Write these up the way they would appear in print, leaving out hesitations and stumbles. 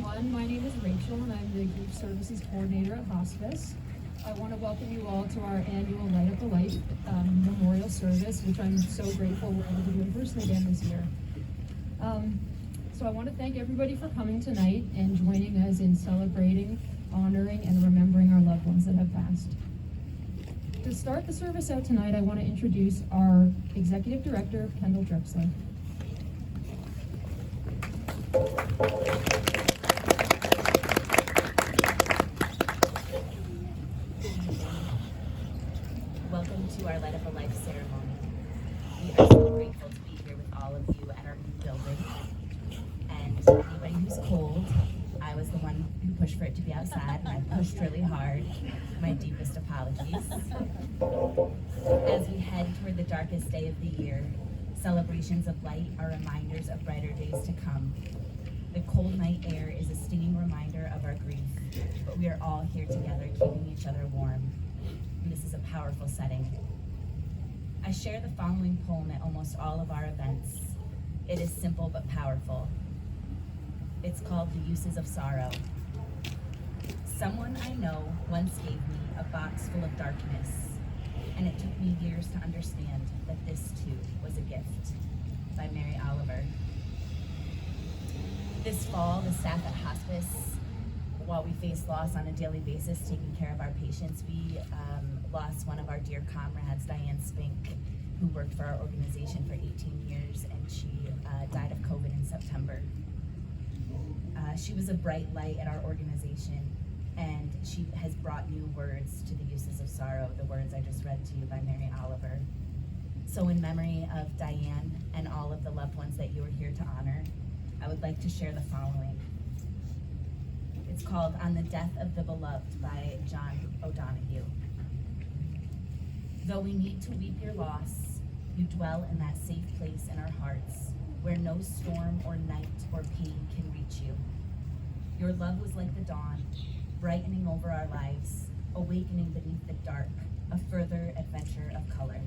everyone. My name is Rachel, and I'm the Group Services Coordinator at Hospice. I want to welcome you all to our annual Light Up the Life Memorial Service, which I'm so grateful we're able to do in person again this year. So I want to thank everybody for coming tonight and joining us in celebrating, honoring, and remembering our loved ones that have passed. To start the service out tonight, I want to introduce our Executive Director, Kendall Drexler. Welcome to our Light Up a Life ceremony. We are so grateful to be here with all of you at our new building. And anybody who's cold, I was the one who pushed for it to be outside, and I pushed really hard. My deepest apologies. As we head toward the darkest day of the year, celebrations of light are reminders of brighter days to come. The cold night air is a stinging reminder of our grief, but we are all here together, keeping each other warm. And this is a powerful setting. I share the following poem at almost all of our events. It is simple but powerful. It's called The Uses of Sorrow. Someone I know once gave me a box full of darkness, and it took me years to understand that this too was a gift. By Mary Oliver. This fall, the staff at Hospice, while we face loss on a daily basis, taking care of our patients, we lost one of our dear comrades, Diane Spink, who worked for our organization for 18 years, and she died of COVID in September. She was a bright light at our organization, and she has brought new words to the uses of sorrow, the words I just read to you by Mary Oliver. So in memory of Diane and all of the loved ones that you are here to honor, I would like to share the following. It's called On the Death of the Beloved by John O'Donohue. Though we need to weep your loss, you dwell in that safe place in our hearts where no storm or night or pain can reach you. Your love was like the dawn, brightening over our lives, awakening beneath the dark, a further adventure of color.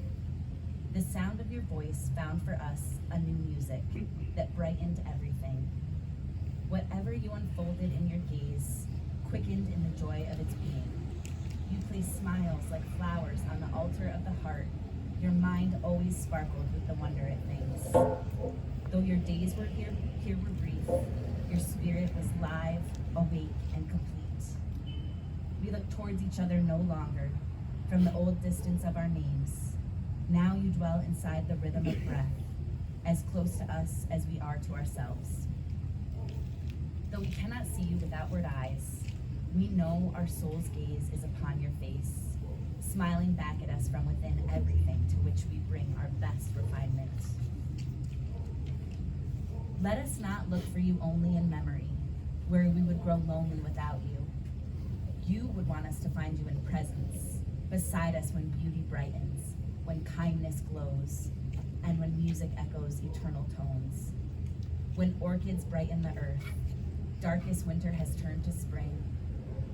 The sound of your voice found for us a new music that brightened everything. Whatever you unfolded in your gaze, quickened in the joy of its being. You placed smiles like flowers on the altar of the heart. Your mind always sparkled with the wonder it brings. Though your days were here were brief, your spirit was live, awake, and complete. We look towards each other no longer, from the old distance of our names. Now you dwell inside the rhythm of breath, as close to us as we are to ourselves. Though we cannot see you with outward eyes, we know our soul's gaze is upon your face, smiling back at us from within everything to which we bring our best refinement. Let us not look for you only in memory, where we would grow lonely without you. You would want us to find you in presence, beside us when beauty brightens, when kindness glows, and when music echoes eternal tones. When orchids brighten the earth, darkest winter has turned to spring.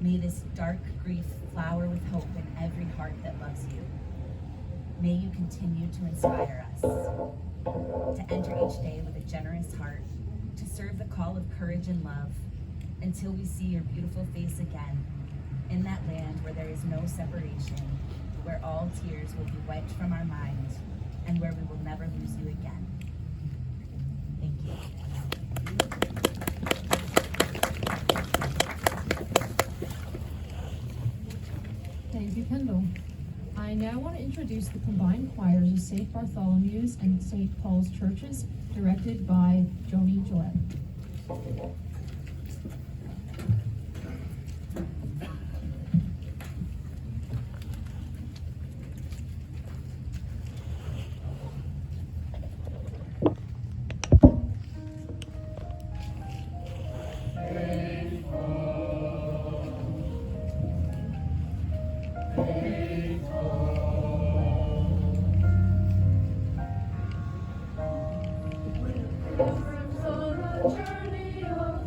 May this dark grief flower with hope in every heart that loves you. May you continue to inspire us, to enter each day with a generous heart, to serve the call of courage and love, until we see your beautiful face again, in that land where there is no separation, where all tears will be wiped from our minds, and where we will never lose you again. Thank you. Thank you, Kendall. I now want to introduce the combined choirs of St. Bartholomew's and St. Paul's churches, directed by Joni Gillette. On a journey of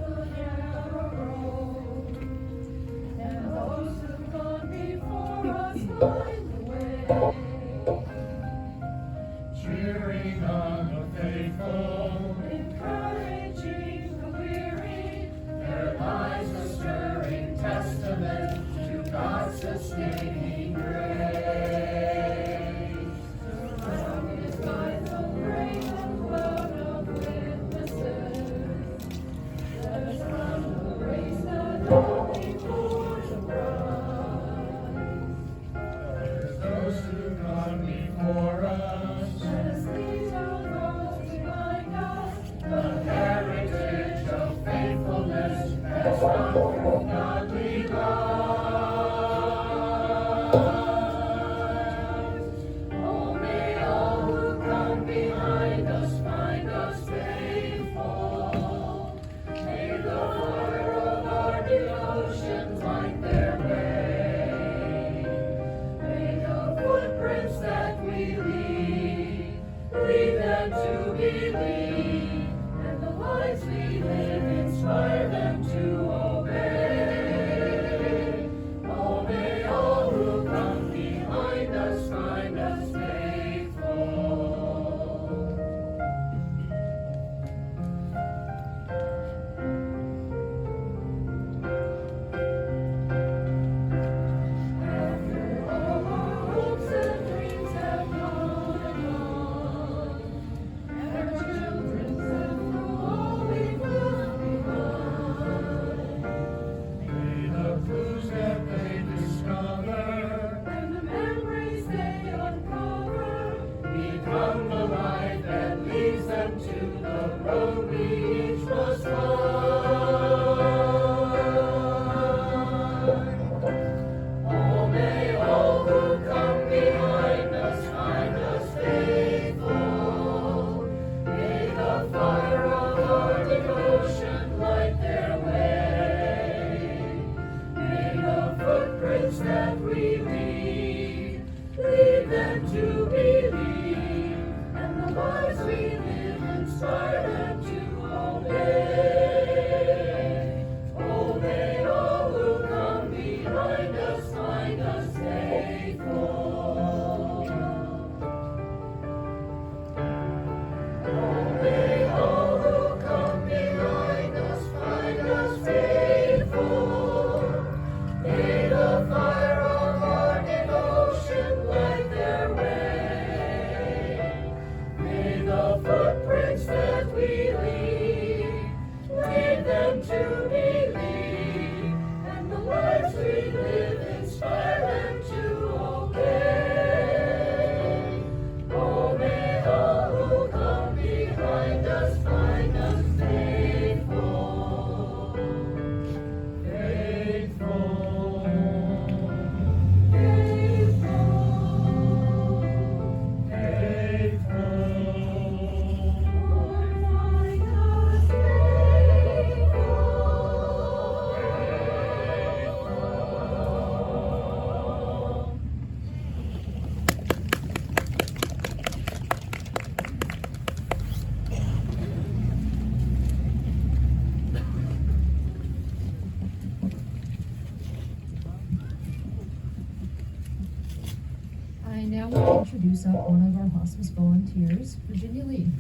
I now want to introduce up one of our hospice volunteers, Virginia Lee.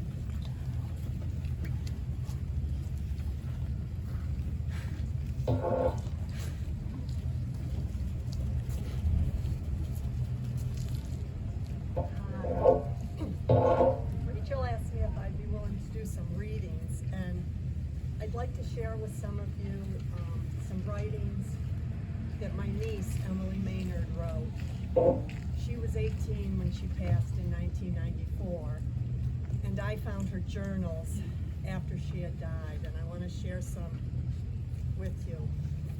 Rachel asked me if I'd be willing to do some readings, and I'd like to share with some of you some writings that my niece, Emily Maynard, wrote. She was 18 when she passed in 1994, and I found her journals after she had died, and I want to share some with you.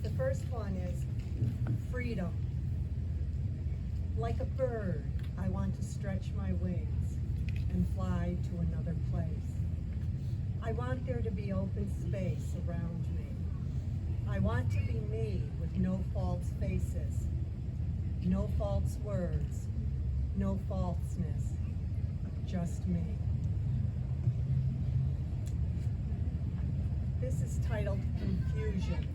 The first one is freedom. Like a bird, I want to stretch my wings and fly to another place. I want there to be open space around me. I want to be me with no false faces, no false words, no falseness, just me. This is titled Confusion.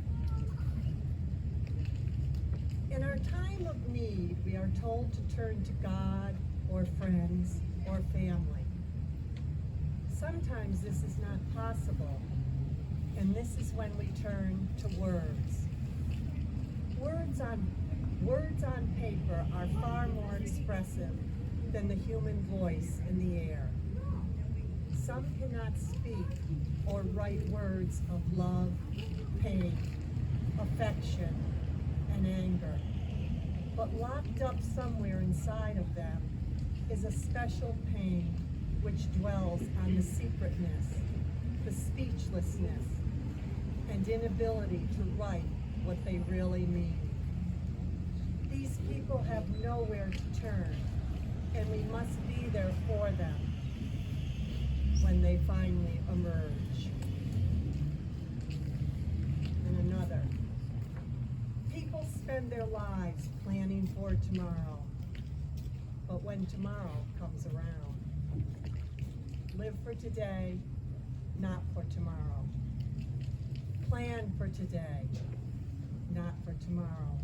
In our time of need, we are told to turn to God or friends or family. Sometimes this is not possible, and this is when we turn to words. Words on paper are far more expressive than the human voice in the air. Some cannot speak or write words of love, pain, affection, and anger. But locked up somewhere inside of them is a special pain which dwells on the secretness, the speechlessness, and inability to write what they really mean. These people have nowhere to turn, and we must be there for them when they finally emerge. And another. People spend their lives planning for tomorrow, but when tomorrow comes around, live for today, not for tomorrow. Plan for today, not for tomorrow.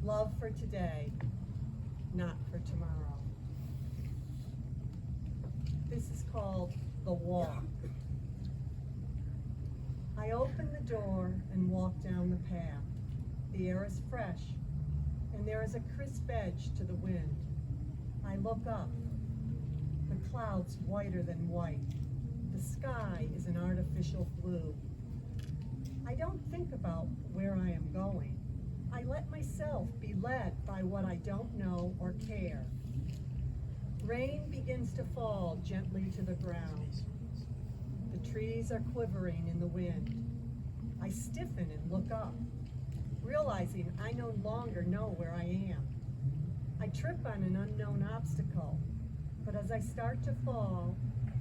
Love for today, not for tomorrow. This is called the walk. I open the door and walk down the path. The air is fresh, and there is a crisp edge to the wind. I look up. The clouds whiter than white. The sky is an artificial blue. I don't think about where I am going. I let myself be led by what I don't know or care. Rain begins to fall gently to the ground. The trees are quivering in the wind. I stiffen and look up, realizing I no longer know where I am. I trip on an unknown obstacle, but as I start to fall,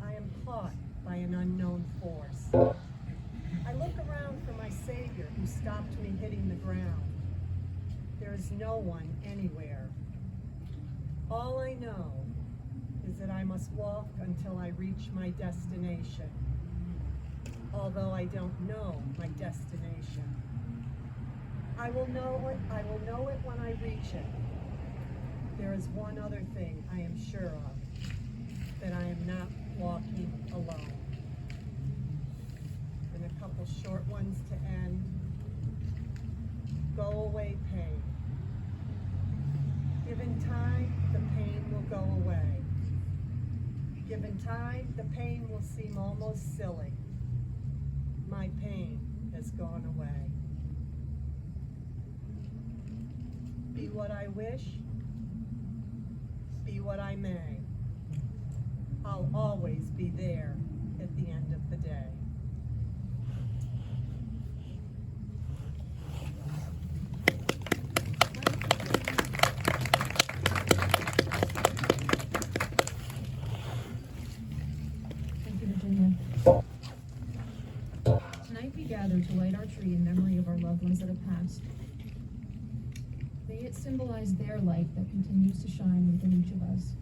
I am caught by an unknown force. I look around for my Savior who stopped me hitting the ground. There is no one anywhere. All I know is that I must walk until I reach my destination, although I don't know my destination. I will know it when I reach it. There is one other thing I am sure of, that I am not walking alone. And a couple short ones to end. Go away, pain. Given time, the pain will go away. Given time, the pain will seem almost silly. My pain has gone away. Be what I wish, be what I may. I'll always be there at the end of the day. Thank you, Virginia. Tonight we gather to light our tree in memory of our loved ones that have passed. May it symbolize their light that continues to shine within each of us.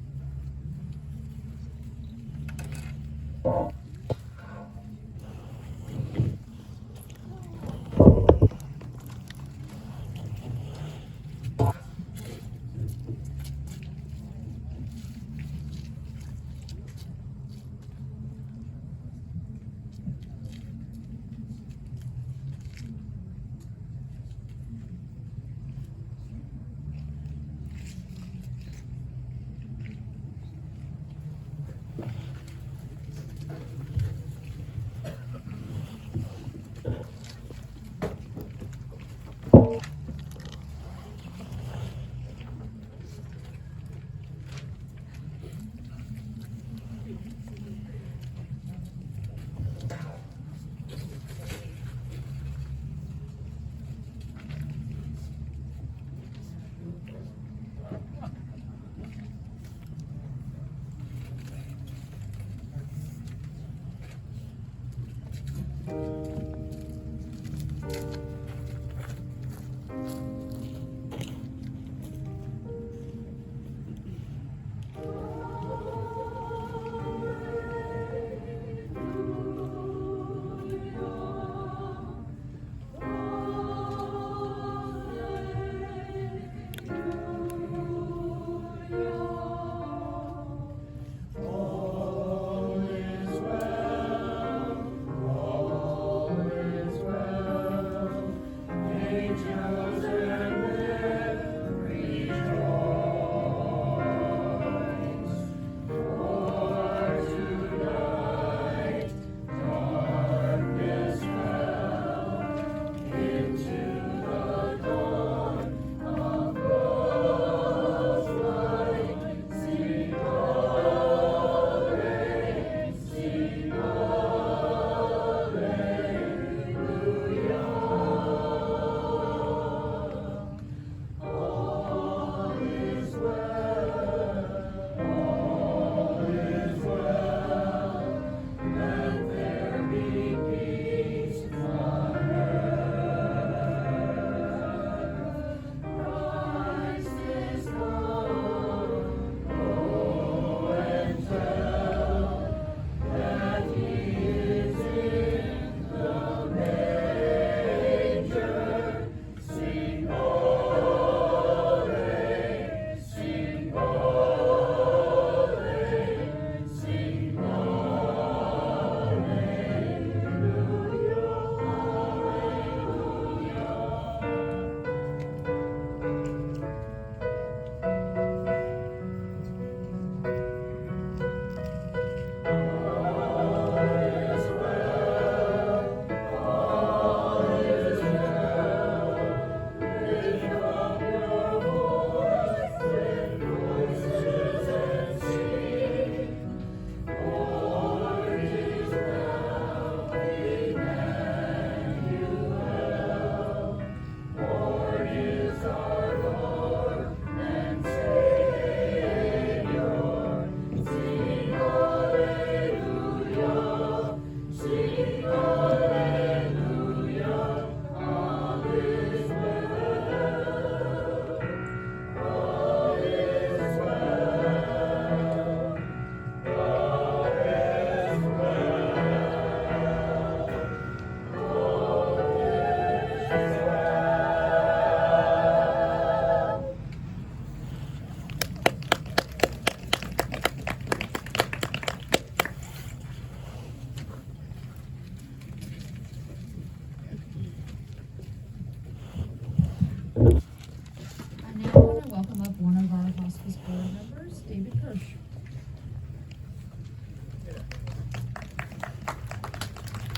up one of our hospice board members, David Kirsch.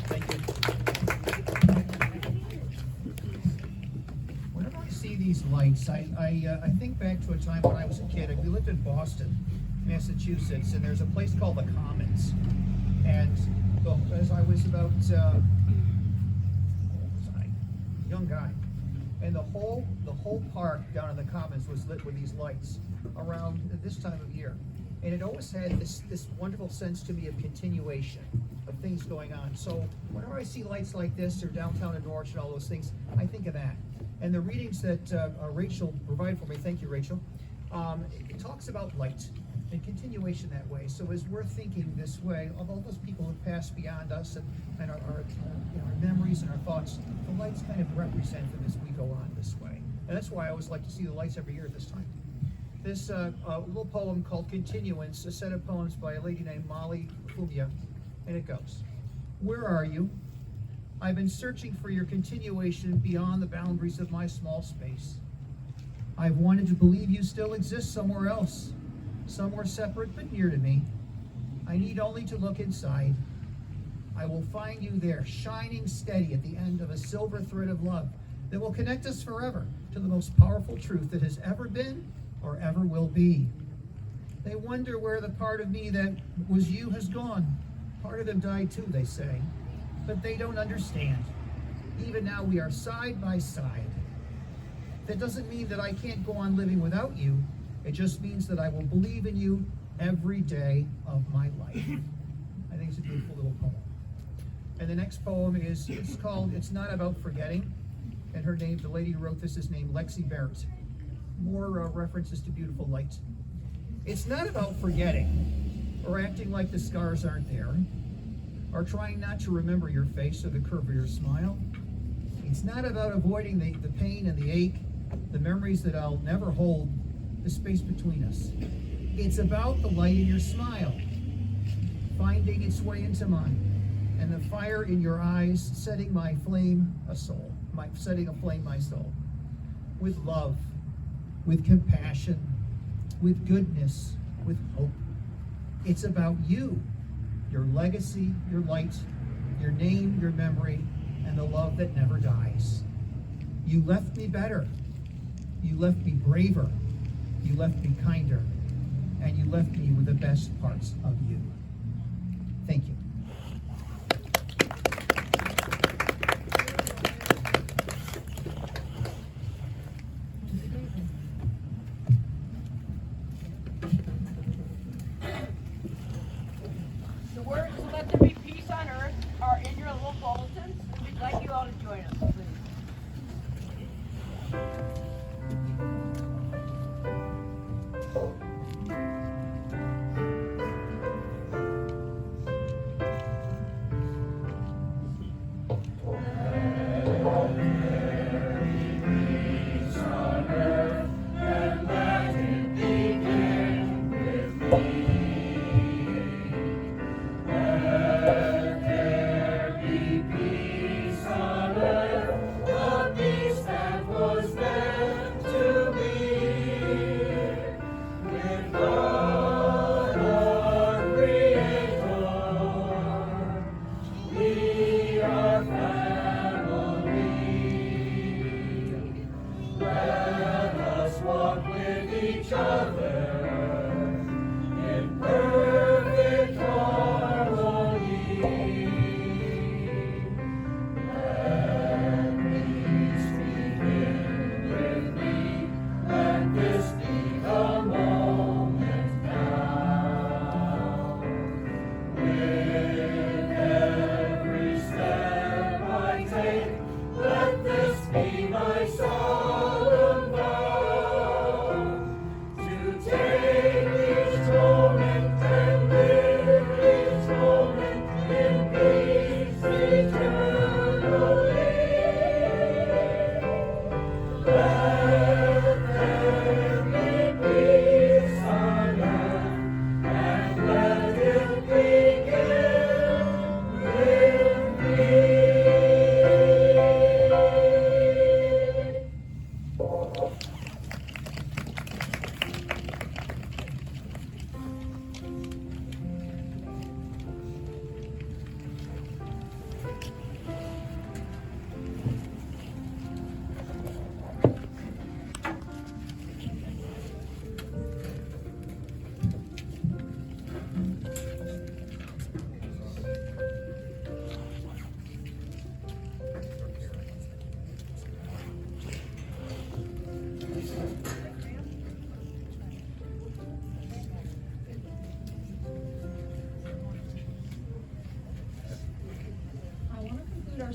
Thank you. Whenever I see these lights, I think back to a time when I was a kid. We lived in Boston, Massachusetts, and there's a place called the Commons. And well, as I was about, how old was I? Young guy. And the whole park down in the Commons was lit with these lights around this time of year. And it always had this wonderful sense to me of continuation, of things going on. So whenever I see lights like this, or downtown in Norwich and all those things, I think of that. And the readings that Rachel provided for me, thank you, Rachel, it talks about light and continuation that way. So as we're thinking this way, of all those people who have passed beyond us and our memories and our thoughts, the lights kind of represent them as we go on this way. And that's why I always like to see the lights every year at this time. This little poem called Continuance, a set of poems by a lady named Molly Fubia, and it goes. Where are you? I've been searching for your continuation beyond the boundaries of my small space. I've wanted to believe you still exist somewhere else, somewhere separate but near to me. I need only to look inside. I will find you there, shining steady at the end of a silver thread of love that will connect us forever to the most powerful truth that has ever been or ever will be. They wonder where the part of me that was you has gone. Part of them died too, they say, but they don't understand. Even now we are side by side. That doesn't mean that I can't go on living without you. It just means that I will believe in you every day of my life. I think it's a beautiful little poem. And the next poem it's called It's Not About Forgetting. And her name, the lady who wrote this, is named Lexi Barrett. More references to beautiful light. It's not about forgetting or acting like the scars aren't there or trying not to remember your face or the curve of your smile. It's not about avoiding the pain and the ache, the memories that I'll never hold, the space between us. It's about the light in your smile, finding its way into mine, and the fire in your eyes setting aflame my soul. With love, with compassion, with goodness, with hope. It's about you, your legacy, your light, your name, your memory, and the love that never dies. You left me better. You left me braver. You left me kinder. And you left me with the best parts of you. Thank you. The words "Let there be peace on earth" are in your little bulletins, and we'd like you all to join us, please.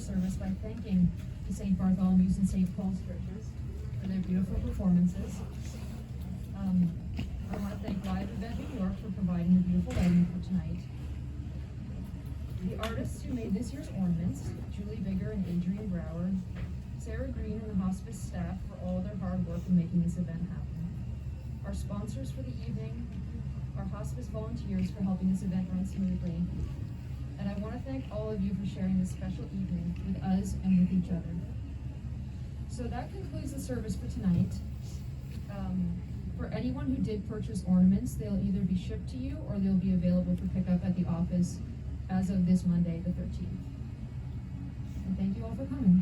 service by thanking the St. Bartholomew's and St. Paul's churches for their beautiful performances. I want to thank Live Event New York for providing the beautiful lighting for tonight. The artists who made this year's ornaments, Julie Bigger and Adrian Brower, Sarah Green and the hospice staff for all their hard work in making this event happen. Our sponsors for the evening, our hospice volunteers for helping this event run smoothly. And I want to thank all of you for sharing this special evening with us and with each other. So that concludes the service for tonight. For anyone who did purchase ornaments, they'll either be shipped to you or they'll be available for pickup at the office as of this Monday, the 13th. And thank you all for coming.